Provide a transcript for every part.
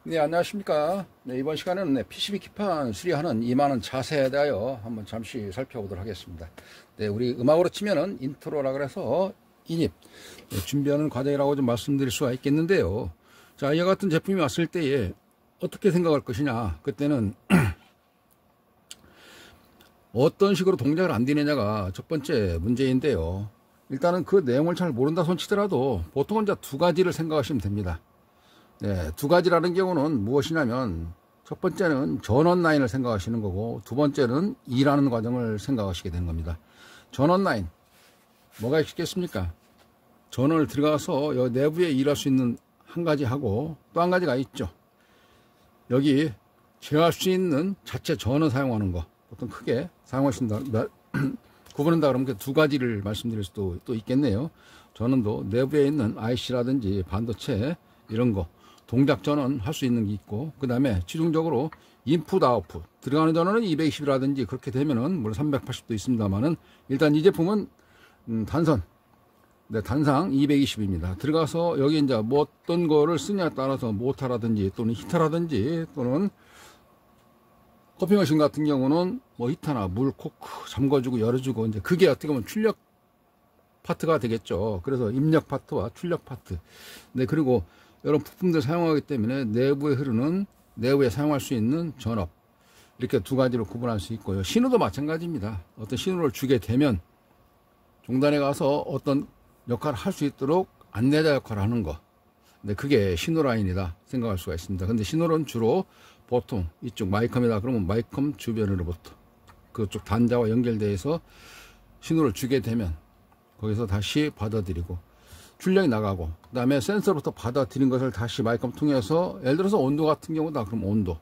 네, 안녕하십니까. 네, 이번 시간에는 PCB 기판 수리하는 임하는 자세에 대하여 한번 잠시 살펴보도록 하겠습니다. 네, 우리 음악으로 치면은 인트로라 그래서 인입, 준비하는 과정이라고 좀 말씀드릴 수가 있겠는데요. 자, 이와 같은 제품이 왔을 때에 어떻게 생각할 것이냐. 그때는 어떤 식으로 동작을 안 되느냐가 첫 번째 문제인데요. 일단은 그 내용을 잘 모른다 손치더라도 보통은 이제 두 가지를 생각하시면 됩니다. 네, 두 가지라는 경우는 무엇이냐면 첫 번째는 전원 라인을 생각하시는 거고 두 번째는 일하는 과정을 생각하시게 되는 겁니다. 전원 라인 뭐가 있겠습니까? 전원을 들어가서 여기 내부에 일할 수 있는 한 가지 하고 또 한 가지가 있죠. 여기 제어할 수 있는 자체 전원 사용하는 거 보통 크게 사용하신다 구분한다 그러면 그 두 가지를 말씀드릴 수도 또 있겠네요. 전원도 내부에 있는 IC라든지 반도체 이런 거 동작 전원 할 수 있는 게 있고, 그 다음에 최종적으로 인풋 아웃풋 들어가는 전원은 220이라든지 그렇게 되면은 물론 380도 있습니다만은 일단 이 제품은 단선, 네, 단상 220입니다. 들어가서 여기 이제 뭐 어떤 거를 쓰냐에 따라서 모터라든지 또는 히터라든지 또는 커피 머신 같은 경우는 뭐 히터나 물 코크 잠궈주고 열어주고 이제 그게 어떻게 보면 출력 파트가 되겠죠. 그래서 입력 파트와 출력 파트. 네, 그리고 이런 부품들 사용하기 때문에 내부에 흐르는 내부에 사용할 수 있는 전압 이렇게 두 가지로 구분할 수 있고요. 신호도 마찬가지입니다. 어떤 신호를 주게 되면 종단에 가서 어떤 역할을 할 수 있도록 안내자 역할을 하는 거. 네, 그게 신호 라인이다 생각할 수가 있습니다. 근데 신호는 주로 보통 이쪽 마이컴이다 그러면 마이컴 주변으로부터 그쪽 단자와 연결돼서 신호를 주게 되면 거기서 다시 받아들이고 출력이 나가고 그 다음에 센서로부터 받아들인 것을 다시 마이컴 통해서 예를 들어서 온도 같은 경우다 그럼 온도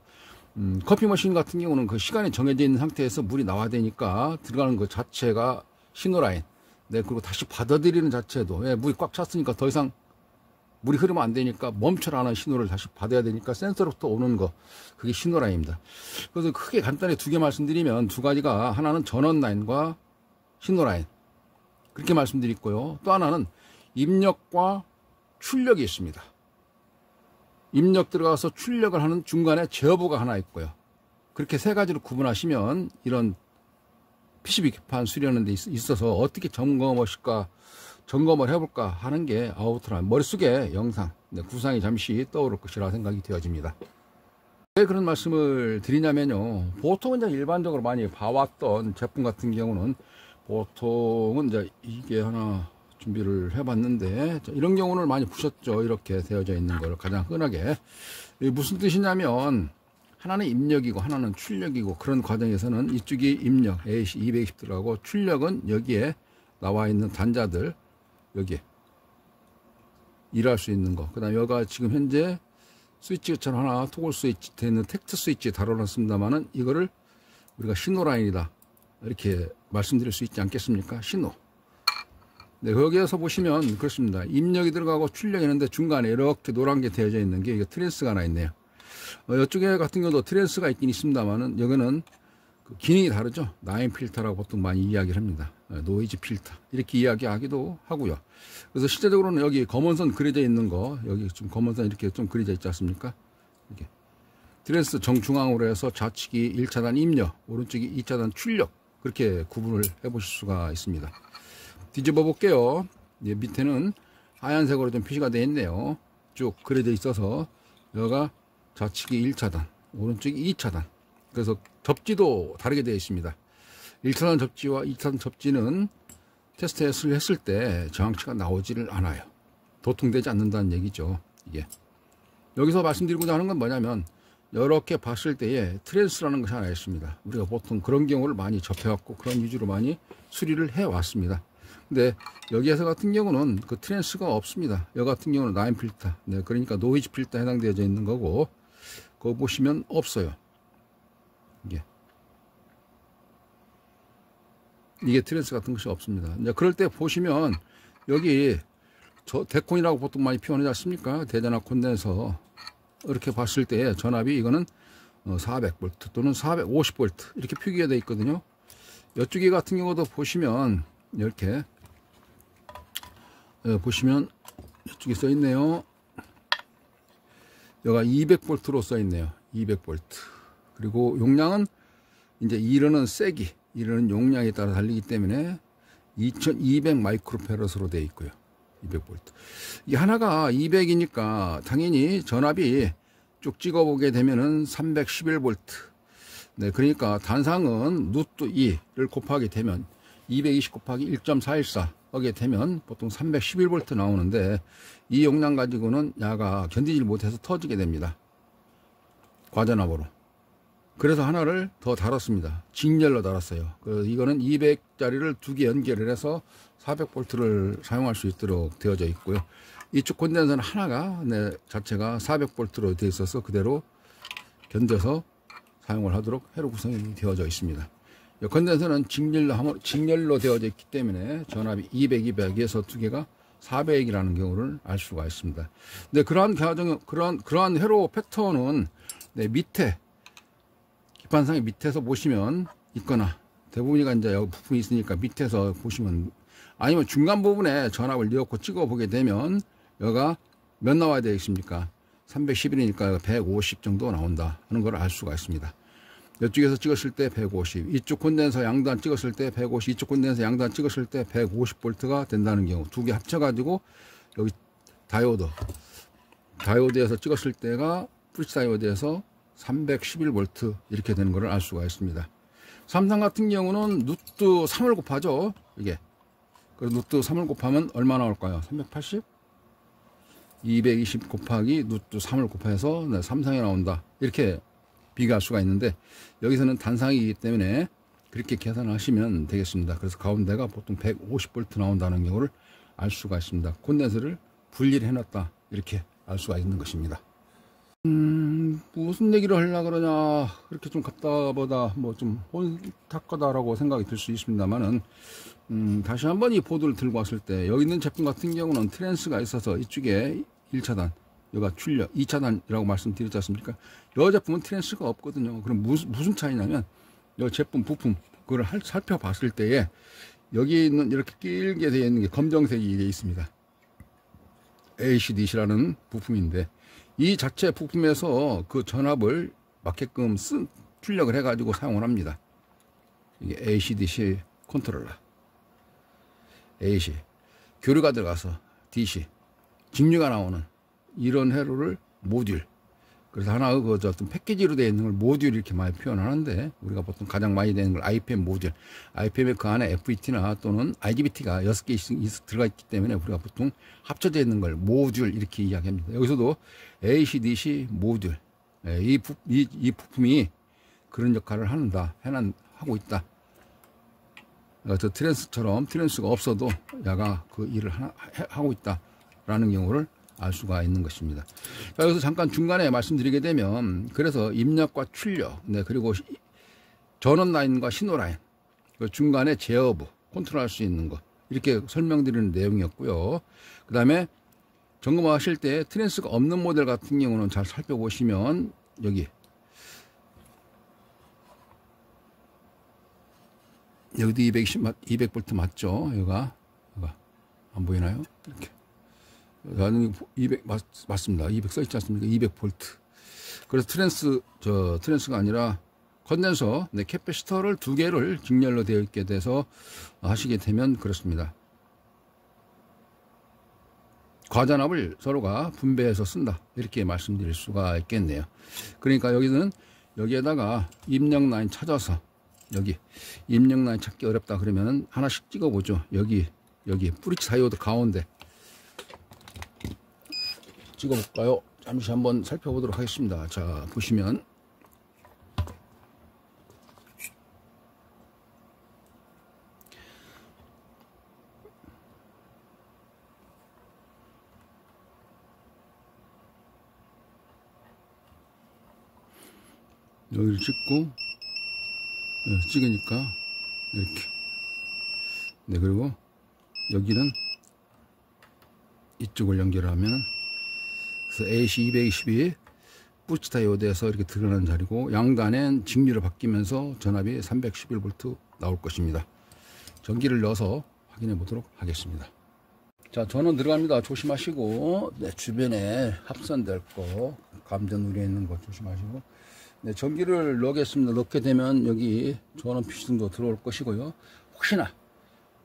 커피 머신 같은 경우는 그 시간이 정해져 있는 상태에서 물이 나와야 되니까 들어가는 것 자체가 신호 라인. 네, 그리고 다시 받아들이는 자체도 예, 물이 꽉 찼으니까 더 이상 물이 흐르면 안 되니까 멈춰라는 신호를 다시 받아야 되니까 센서로부터 오는 거 그게 신호 라인입니다. 그래서 크게 간단히 두 개 말씀드리면 두 가지가 하나는 전원 라인과 신호 라인 그렇게 말씀드리고요. 또 하나는 입력과 출력이 있습니다. 입력 들어가서 출력을 하는 중간에 제어부가 하나 있고요. 그렇게 세 가지로 구분하시면 이런 PCB 기판 수리하는 데 있어서 어떻게 점검을 해볼까 하는 게 아우트라인 머릿속에 영상, 구상이 잠시 떠오를 것이라 생각이 되어집니다. 왜 그런 말씀을 드리냐면요. 보통은 이제 일반적으로 많이 봐왔던 제품 같은 경우는 보통은 이제 이게 하나 준비를 해봤는데 이런 경우는 많이 보셨죠. 이렇게 되어져 있는 걸 가장 흔하게 무슨 뜻이냐면 하나는 입력이고 하나는 출력이고 그런 과정에서는 이쪽이 입력 AC 220 들어가고 출력은 여기에 나와 있는 단자들 여기에 일할 수 있는 거. 그 다음에 여기가 지금 현재 스위치처럼 하나 토글 스위치 되는 텍스트 스위치 다뤄놨습니다만은 이거를 우리가 신호 라인이다 이렇게 말씀드릴 수 있지 않겠습니까? 신호. 네, 거기에서 보시면 그렇습니다. 입력이 들어가고 출력이 있는데 중간에 이렇게 노란 게 되어져 있는 게 이게 트랜스가 하나 있네요. 이쪽에 같은 경우도 트랜스가 있긴 있습니다만은 여기는 그 기능이 다르죠. 나인 필터라고 보통 많이 이야기를 합니다. 노이즈 필터 이렇게 이야기하기도 하고요. 그래서 실제적으로는 여기 검은선 그려져 있는 거 여기 좀 검은선 이렇게 좀 그려져 있지 않습니까? 이렇게 트랜스 정중앙으로 해서 좌측이 1차단 입력, 오른쪽이 2차단 출력 그렇게 구분을 해 보실 수가 있습니다. 뒤집어 볼게요. 밑에는 하얀색으로 좀 표시가 되어 있네요. 쭉 그려져 있어서 여기가 좌측이 1차단, 오른쪽이 2차단. 그래서 접지도 다르게 되어 있습니다. 1차단 접지와 2차단 접지는 테스트를 했을 때 정확치가 나오지를 않아요. 도통되지 않는다는 얘기죠. 이게 여기서 말씀드리고자 하는 건 뭐냐면 이렇게 봤을 때에 트랜스라는 것이 하나 있습니다. 우리가 보통 그런 경우를 많이 접해왔고 그런 위주로 많이 수리를 해왔습니다. 근데 여기에서 같은 경우는 그 트랜스가 없습니다. 여기 같은 경우는 나인 필터, 네, 그러니까 노이즈 필터 해당되어져 있는 거고 그거 보시면 없어요. 이게 트랜스 같은 것이 없습니다. 이제 그럴 때 보시면 여기 저 데콘이라고 보통 많이 표현하지 않습니까? 대전압 콘덴서 이렇게 봤을 때 전압이 이거는 400V 또는 450V 이렇게 표기가 되어 있거든요. 이쪽에 같은 경우도 보시면 이렇게 보시면 이쪽에 써 있네요. 여기 200V로 써 있네요. 200V. 그리고 용량은 이제 이르는 세기, 이르는 용량에 따라 달리기 때문에 2200 마이크로페럿으로 되어 있고요. 200V. 이 하나가 200이니까 당연히 전압이 쭉 찍어보게 되면은 311V. 네, 그러니까 단상은 루트 2를 곱하게 되면 220 곱하기 1.414 하게 되면 보통 311V 나오는데 이 용량 가지고는 야가 견디질 못해서 터지게 됩니다. 과전압으로. 그래서 하나를 더 달았습니다. 직렬로 달았어요. 이거는 200짜리를 두 개 연결을 해서 400V를 사용할 수 있도록 되어져 있고요. 이쪽 콘덴서는 하나가 자체가 400V로 되어 있어서 그대로 견뎌서 사용을 하도록 회로 구성이 되어져 있습니다. 컨덴서는 직렬로 되어져 있기 때문에 전압이 200, 200에서 두 개가 400이라는 경우를 알 수가 있습니다. 근데 그러한 회로 패턴은 밑에 기판상의 밑에서 보시면 있거나 대부분이가 이제 여기 부품이 있으니까 밑에서 보시면 아니면 중간 부분에 전압을 넣고 찍어 보게 되면 여기가 몇 나와야 되겠습니까? 311이니까 150 정도 나온다 하는 걸 알 수가 있습니다. 이쪽에서 찍었을 때 150, 이쪽 콘덴서 양단 찍었을 때 150, 이쪽 콘덴서 양단 찍었을 때 150V가 된다는 경우 두 개 합쳐가지고 여기 다이오드에서 찍었을 때가 푸시 다이오드에서 311V 이렇게 되는 것을 알 수가 있습니다. 삼성 같은 경우는 루트 3을 곱하죠. 이게. 그래서 루트 3을 곱하면 얼마 나올까요? 380? 220 곱하기 루트 3을 곱해서 삼성이 나온다. 이렇게 비교할 수가 있는데 여기서는 단상이기 때문에 그렇게 계산하시면 되겠습니다. 그래서 가운데가 보통 150V 나온다는 경우를 알 수가 있습니다. 콘덴서를 분리를 해놨다. 이렇게 알 수가 있는 것입니다. 무슨 얘기를 하려고 그러냐. 그렇게 좀 갖다보다 뭐 좀 혼탁하다라고 생각이 들 수 있습니다만은, 다시 한번 이 보드를 들고 왔을 때, 여기 있는 제품 같은 경우는 트랜스가 있어서 이쪽에 1차단, 여기가 출력, 2차단이라고 말씀드렸지 않습니까? 이 제품은 트랜스가 없거든요. 그럼 무슨 차이냐면, 이 제품 부품, 그걸 살펴봤을 때에, 여기 있는 이렇게 길게 되어 있는 게 검정색이 되어 있습니다. ACDC라는 부품인데, 이 자체 부품에서 그 전압을 맞게끔 출력을 해가지고 사용을 합니다. 이게 ACDC 컨트롤러. AC. 교류가 들어가서 DC. 직류가 나오는 이런 회로를 모듈. 그래서 하나의 그 어떤 패키지로 되어 있는 걸 모듈 이렇게 많이 표현하는데, 우리가 보통 가장 많이 되는 걸 IPM 모듈. IPM에 그 안에 FET나 또는 IGBT가 6개 들어가 있기 때문에 우리가 보통 합쳐져 있는 걸 모듈 이렇게 이야기합니다. 여기서도 ACDC 모듈. 이 부품이 그런 역할을 하고 있다. 저 트랜스처럼 트랜스가 없어도 야가 그 일을 하고 있다라는 경우를 알 수가 있는 것입니다. 자, 여기서 잠깐 중간에 말씀드리게 되면, 그래서 입력과 출력, 그리고 전원 라인과 신호 라인, 그 중간에 제어부, 컨트롤할 수 있는 것, 이렇게 설명드리는 내용이었고요. 그 다음에 점검하실 때 트랜스가 없는 모델 같은 경우는 잘 살펴보시면, 여기도 200V 맞죠? 여기가 안 보이나요? 이렇게. 200 맞습니다. 200 써있지 않습니까? 200V. 그래서 트랜스가 아니라 컨덴서, 캐패시터를 두 개를 직렬로 되어 있게 돼서 하시게 되면 그렇습니다. 과전압을 서로가 분배해서 쓴다. 이렇게 말씀드릴 수가 있겠네요. 그러니까 여기에다가 입력 라인 찾아서, 입력 라인 찾기 어렵다 그러면 하나씩 찍어보죠. 여기 브릿지 다이오드 가운데 찍어볼까요? 잠시 한번 살펴보도록 하겠습니다. 자, 보시면 여기를 찍고 찍으니까 이렇게, 그리고 여기는 이쪽을 연결하면, 그래서 AC220이 푸시 다이오드에서 이렇게 드러나는 자리고, 양단엔 직류로 바뀌면서 전압이 311V 나올 것입니다. 전기를 넣어서 확인해 보도록 하겠습니다. 자, 전원 들어갑니다. 조심하시고, 네, 주변에 합선될 거, 감전 우려 있는 거 조심하시고, 네, 전기를 넣겠습니다. 넣게 되면 여기 전원 피시등도 들어올 것이고요. 혹시나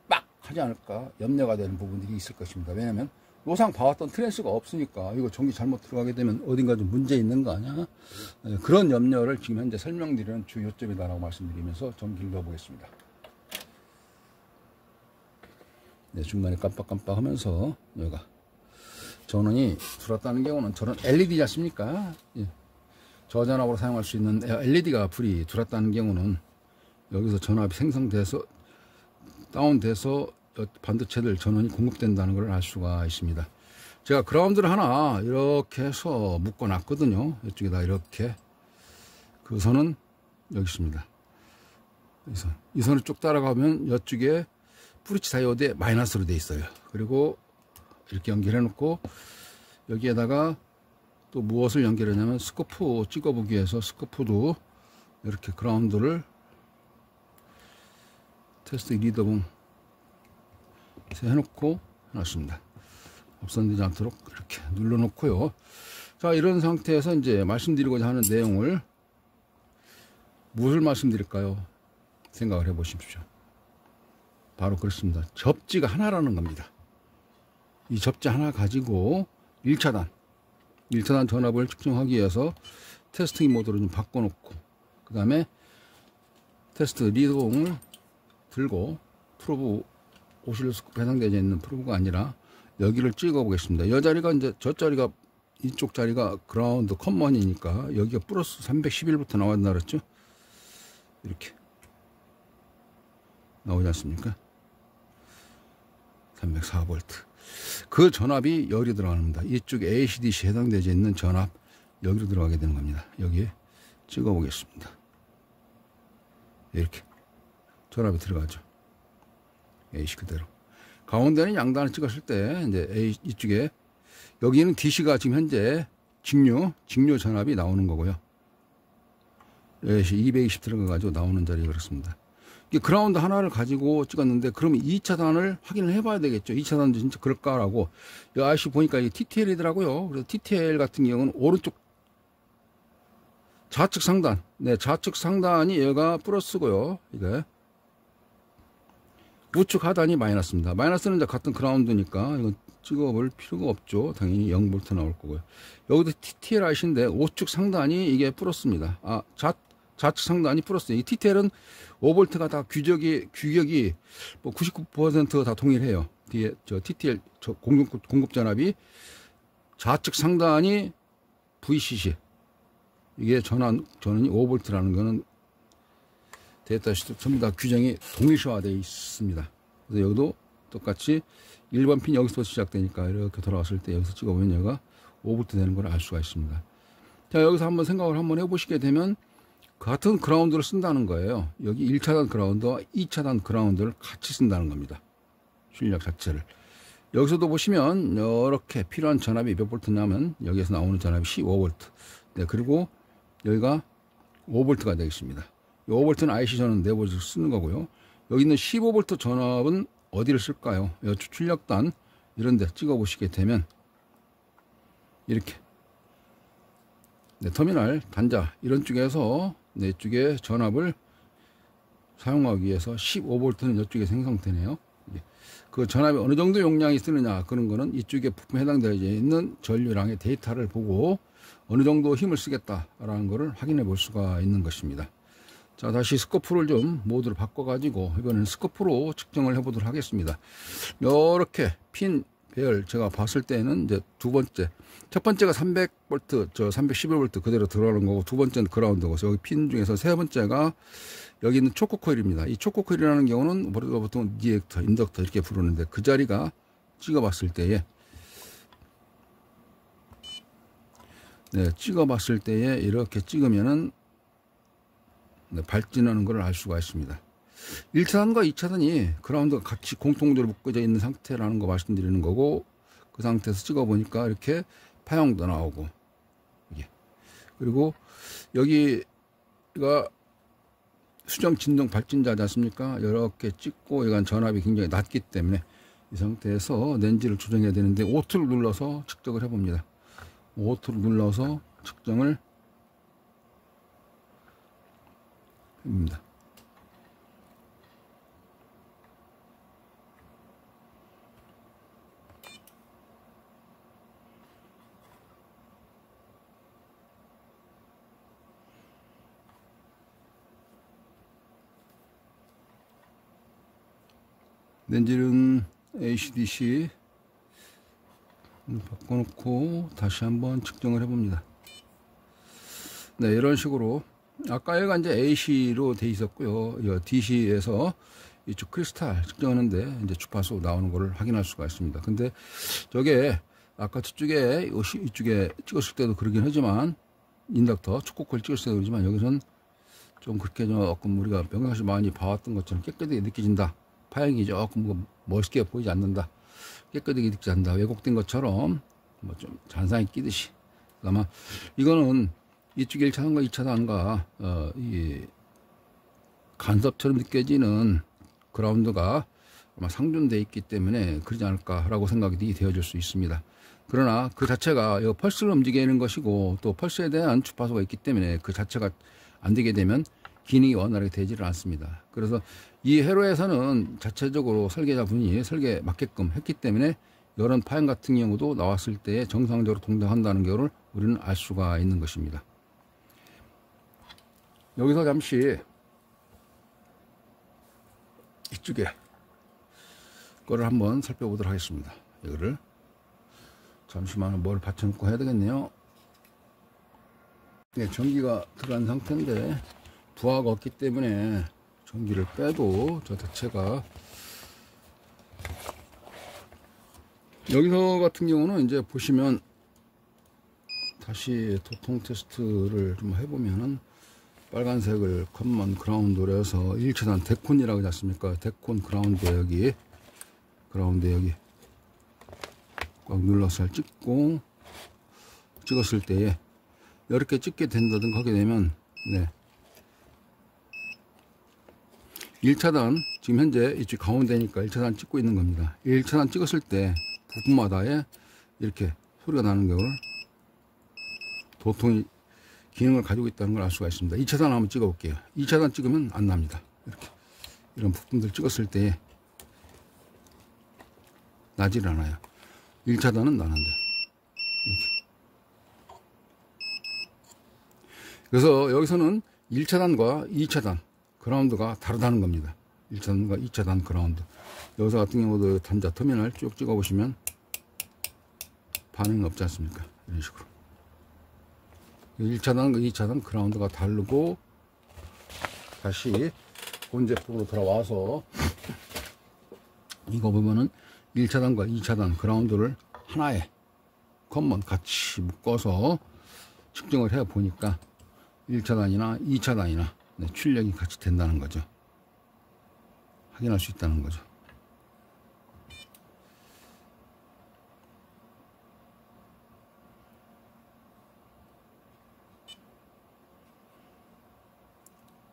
빡 하지 않을까 염려가 되는 부분들이 있을 것입니다. 왜냐면 노상 봐왔던 트랜스가 없으니까 이거 전기 잘못 들어가게 되면 어딘가 좀 문제 있는 거 아니야? 네, 그런 염려를 지금 현재 설명드리는 주 요점이다라고 말씀드리면서 전기를 넣어보겠습니다. 네, 중간에 깜빡깜빡 하면서 여기가 전원이 들어왔다는 경우는 저런 LED지 않습니까? 예. 저전압으로 사용할 수 있는 LED가 불이 들어왔다는 경우는 여기서 전압이 생성돼서 다운돼서 반도체들 전원이 공급된다는 걸 알 수가 있습니다. 제가 그라운드를 하나 이렇게 해서 묶어 놨거든요. 이쪽에다 이렇게. 그 선은 여기 있습니다. 이 선을 쭉 따라가면 이쪽에 브릿지 다이오드에 마이너스로 되어 있어요. 그리고 이렇게 연결해 놓고 여기에다가 또 무엇을 연결하냐면 스코프 찍어보기 위해서 스코프도 이렇게 그라운드를 테스트 리더봉 해놓고 해놨습니다. 없선되지 않도록 이렇게 눌러놓고요. 자, 이런 상태에서 이제 말씀드리고자 하는 내용을 무엇을 말씀드릴까요? 생각을 해 보십시오. 바로 그렇습니다. 접지가 하나라는 겁니다. 이 접지 하나 가지고 1차단 전압을 측정하기 위해서 테스팅 모드로 좀 바꿔놓고 그 다음에 테스트 리드봉을 들고 프로브 오실로스코프 해당되어 있는 프로브가 아니라 여기를 찍어 보겠습니다. 이 자리가 이제 저 자리가 이쪽 자리가 그라운드 커먼이니까 여기가 플러스 311부터 나왔나 그랬죠? 이렇게 나오지 않습니까? 304V. 그 전압이 여기로 들어갑니다. 이쪽 AC/DC 해당되지 있는 전압 여기로 들어가게 되는 겁니다. 여기에 찍어 보겠습니다. 이렇게 전압이 들어가죠. AC 그대로. 가운데는 양단을 찍었을 때 이제 이쪽에 여기는 DC가 지금 현재 직류 전압이 나오는 거고요. AC 220 들어가 가지고 나오는 자리 그렇습니다. 그라운드 하나를 가지고 찍었는데 그러면 2차단을 확인을 해봐야 되겠죠. 2차단도 진짜 그럴까라고. 여기 아저씨 보니까 이게 TTL이더라고요. 그래서 TTL 같은 경우는 오른쪽 좌측 상단, 네, 좌측 상단이 얘가 플러스고요. 이게 우측 하단이 마이너스입니다. 마이너스는 이제 같은 그라운드니까 이건 찍어볼 필요가 없죠. 당연히 0V 나올 거고요. 여기도 TTL 아시인데 우측 상단이 이게 플러스입니다. 아, 좌측 상단이 플러스. 이 TTL은 5V가 다 규격이 뭐 99%가 다 동일해요. 뒤에 저 TTL 저 공급 전압이 좌측 상단이 VCC. 이게 전원이 5V라는 거는 데이터시트 전부 다 규정이 동일시화되어 있습니다. 그래서 여기도 똑같이 1번 핀 여기서 시작되니까 이렇게 돌아왔을 때 여기서 찍어보면 얘가 5V 되는 걸 알 수가 있습니다. 자, 여기서 한번 생각을 한번 해보시게 되면 같은 그라운드를 쓴다는 거예요. 여기 1차단 그라운드와 2차단 그라운드를 같이 쓴다는 겁니다. 출력 자체를. 여기서도 보시면 이렇게 필요한 전압이 몇 볼트냐면 여기에서 나오는 전압이 15V. 네, 그리고 여기가 5V가 되겠습니다. 5V는 IC 전원 내부에서 쓰는 거고요. 여기 있는 15V 전압은 어디를 쓸까요? 출력단 이런 데 찍어 보시게 되면 이렇게 네, 터미널 단자 이런 쪽에서 네, 쪽에 전압을 사용하기 위해서 15V는 이쪽에 생성되네요. 그 전압이 어느 정도 용량이 쓰느냐 그런 거는 이쪽에 부품에 해당되어 있는 전류량의 데이터를 보고 어느 정도 힘을 쓰겠다라는 것을 확인해 볼 수가 있는 것입니다. 자, 다시 스코프를 좀 모드로 바꿔 가지고 이번에는 스코프로 측정을 해 보도록 하겠습니다. 이렇게 핀 배열 제가 봤을 때는 이제 두 번째, 첫 번째가 300V, 311V 그대로 들어가는 거고, 두 번째는 그라운드고, 여기 핀 중에서 세 번째가 여기 있는 초코 코일입니다. 이 초코 코일이라는 경우는 보통 디렉터, 인덕터 이렇게 부르는데 그 자리가 찍어봤을 때에, 네, 찍어봤을 때에 이렇게 찍으면은 네, 발진하는 걸 알 수가 있습니다. 1차단과 2차단이 그라운드가 같이 공통적으로 묶어져 있는 상태라는 거 말씀드리는 거고, 그 상태에서 찍어보니까 이렇게 파형도 나오고, 이게. 그리고 여기가 수정 진동 발진자지 않습니까? 이렇게 찍고, 이건 전압이 굉장히 낮기 때문에 이 상태에서 렌즈를 조정해야 되는데 오토를 눌러서 측정을 해봅니다. 오토를 눌러서 측정을 해봅니다. 렌즈는 ACDC 바꿔놓고 다시 한번 측정을 해봅니다. 네, 이런 식으로 아까 얘가 이제 AC로 돼 있었고요. DC에서 이쪽 크리스탈 측정하는데 이제 주파수 나오는 거를 확인할 수가 있습니다. 근데 저게 아까 저쪽에 이쪽에 찍었을 때도 그러긴 하지만 인덕터 축구콜 찍었을 때도 그러지만 여기서는 좀 그렇게 조금 우리가 평상시 많이 봐왔던 것처럼 깨끗하게 느껴진다. 파형이 조금 멋있게 보이지 않는다. 깨끗하게 느끼지 않는다. 왜곡된 것처럼 뭐 좀 잔상이 끼듯이. 아마 이거는 이쪽 1차단과 2차단과 이 간섭처럼 느껴지는 그라운드가 아마 상존되어 있기 때문에 그러지 않을까라고 생각이 되어질 수 있습니다. 그러나 그 자체가 펄스를 움직이는 것이고 또 펄스에 대한 주파수가 있기 때문에 그 자체가 안 되게 되면 기능이 원활하게 되지를 않습니다. 그래서 이 회로에서는 자체적으로 설계자분이 설계에 맞게끔 했기 때문에 이런 파형 같은 경우도 나왔을 때 정상적으로 동작한다는 것을 우리는 알 수가 있는 것입니다. 여기서 잠시 이쪽에 거를 한번 살펴보도록 하겠습니다. 이거를 잠시만 뭘 받쳐놓고 해야 되겠네요. 네, 전기가 들어간 상태인데 부하가 없기 때문에 전기를 빼도 저 자체가 여기서 같은 경우는 이제 보시면 다시 도통 테스트를 좀 해보면은 빨간색을 컴먼 그라운드로 해서 1차단 데콘이라고 하지 않습니까? 데콘 그라운드 여기 꽉 눌러서 찍고 찍었을 때에 이렇게 찍게 된다든가 하게 되면 네 1차단 지금 현재 이쪽 가운데니까 1차단 찍고 있는 겁니다. 1차단 찍었을 때 부분마다에 이렇게 소리가 나는 경우를 도통이 기능을 가지고 있다는 걸 알 수가 있습니다. 2차단 한번 찍어 볼게요. 2차단 찍으면 안 납니다. 이렇게 이런 부품들 찍었을 때 나질 않아요. 1차단은 나는데 이렇게. 그래서 여기서는 1차단과 2차단 그라운드가 다르다는 겁니다. 1차단과 2차단 그라운드. 여기서 같은 경우도 단자 터미널 쭉 찍어 보시면 반응이 없지 않습니까? 이런 식으로 1차단과 2차단 그라운드가 다르고 다시 본 제품으로 돌아와서 이거 보면은 1차단과 2차단 그라운드를 하나에 컴먼 같이 묶어서 측정을 해 보니까 1차단이나 2차단이나 네, 출력이 같이 된다는 거죠. 확인할 수 있다는 거죠.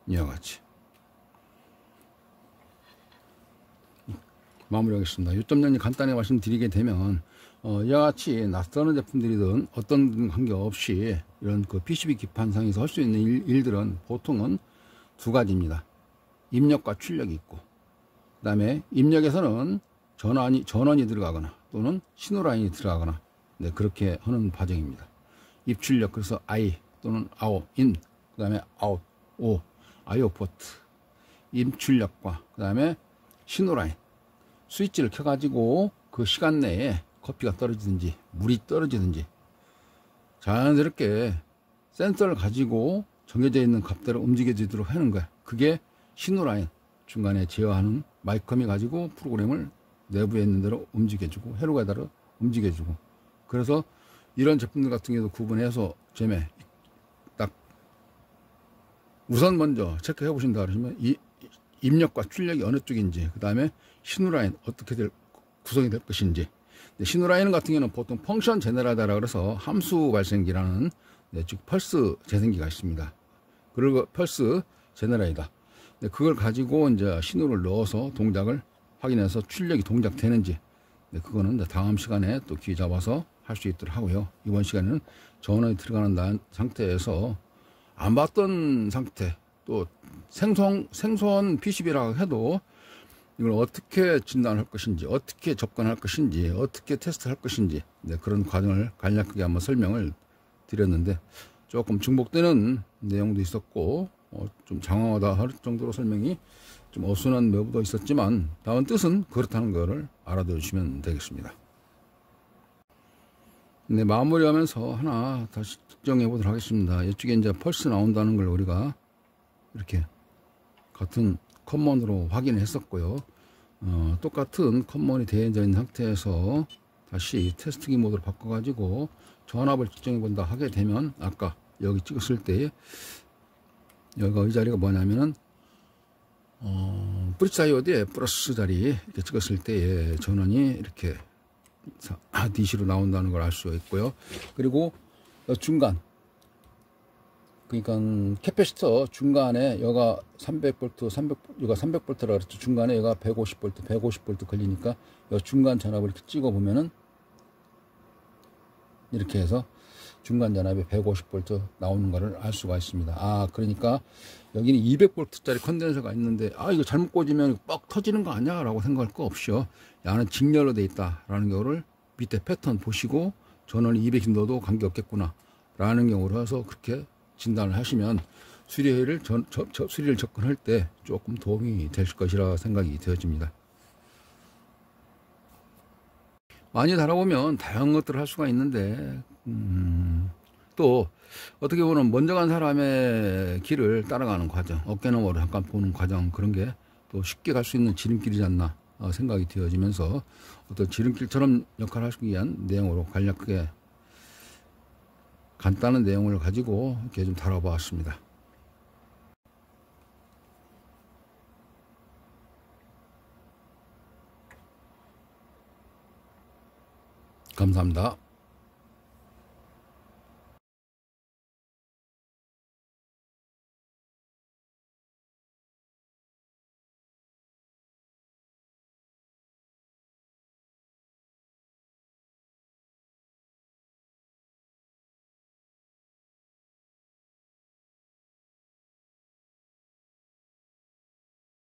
이와 같이 마무리하겠습니다. 요점 정리 간단히 말씀드리게 되면 이와 같이 낯서는 제품들이든 어떤 관계없이 이런 그 PCB 기판상에서 할 수 있는 일들은 보통은 두 가지입니다. 입력과 출력이 있고 그 다음에 입력에서는 전원이 들어가거나 또는 신호라인이 들어가거나 네, 그렇게 하는 과정입니다. 입출력 그래서 I 또는 out, in 그 다음에 out, O IO 포트 입출력과 그 다음에 신호라인 스위치를 켜가지고 그 시간 내에 커피가 떨어지든지 물이 떨어지든지 자연스럽게 센서를 가지고 정해져 있는 값대로 움직여지도록 하는 거야. 그게 신호라인 중간에 제어하는 마이컴이 가지고 프로그램을 내부에 있는 대로 움직여주고 회로가 따라 움직여주고 그래서 이런 제품들 같은 경우도 구분해서 제매 딱 우선 먼저 체크해 보신다 그러시면 이 입력과 출력이 어느 쪽인지 그 다음에 신호라인 어떻게 구성이 될 것인지 신호라인 같은 경우는 보통 펑션 제너레이터라 그래서 함수 발생기라는 즉 펄스 재생기가 있습니다. 그리고 펄스 제너레이터 그걸 가지고 이제 신호를 넣어서 동작을 확인해서 출력이 동작되는지 네, 그거는 이제 다음 시간에 또 기회 잡아서 할 수 있도록 하고요. 이번 시간에는 전원이 들어가는 상태에서 안 봤던 상태, 또 생소한 PCB라고 해도 이걸 어떻게 진단할 것인지, 어떻게 접근할 것인지, 어떻게 테스트할 것인지, 네, 그런 과정을 간략하게 한번 설명을 드렸는데 조금 중복되는 내용도 있었고 좀 장황하다 할 정도로 설명이 좀 어순한 외부도 있었지만 다음 뜻은 그렇다는 것을 알아두시면 되겠습니다. 네, 마무리하면서 하나 다시 측정해 보도록 하겠습니다. 이쪽에 이제 펄스 나온다는 걸 우리가 이렇게 같은 커먼으로 확인했었고요. 똑같은 커먼이 되어져 있는 상태에서 다시 테스트기 모드로 바꿔가지고 전압을 측정해 본다 하게 되면 아까 여기 찍었을 때 여기가 이 자리가 뭐냐면은 브릿지 다이오드의 플러스 자리 이렇게 찍었을 때의 전원이 이렇게 DC로 나온다는 걸 알 수 있고요. 그리고 중간, 그러니까 캐패시터 중간에 여가 300V, 여가 300V라 그랬죠. 중간에 여가 150V 걸리니까 여 중간 전압을 이렇게 찍어 보면은 이렇게 해서 중간 전압이 150V 나오는 것을 알 수가 있습니다. 아, 그러니까 여기는 200V짜리 컨덴서가 있는데 이거 잘못 꽂으면 뻑 터지는 거 아니야? 라고 생각할 거 없이요. 야는 직렬로 돼 있다 라는 경우를 밑에 패턴 보시고 전원이 200이 넣어도 관계없겠구나 라는 경우로 해서 그렇게 진단을 하시면 수리를 접근할 때 조금 도움이 될 것이라 생각이 되어집니다. 많이 달아보면 다양한 것들을 할 수가 있는데 또 어떻게 보면 먼저 간 사람의 길을 따라가는 과정, 어깨너머를 잠깐 보는 과정, 그런 게 또 쉽게 갈 수 있는 지름길이지 않나 생각이 되어지면서 어떤 지름길처럼 역할을 하기 위한 내용으로 간략하게 간단한 내용을 가지고 이렇게 좀 다뤄보았습니다. 감사합니다.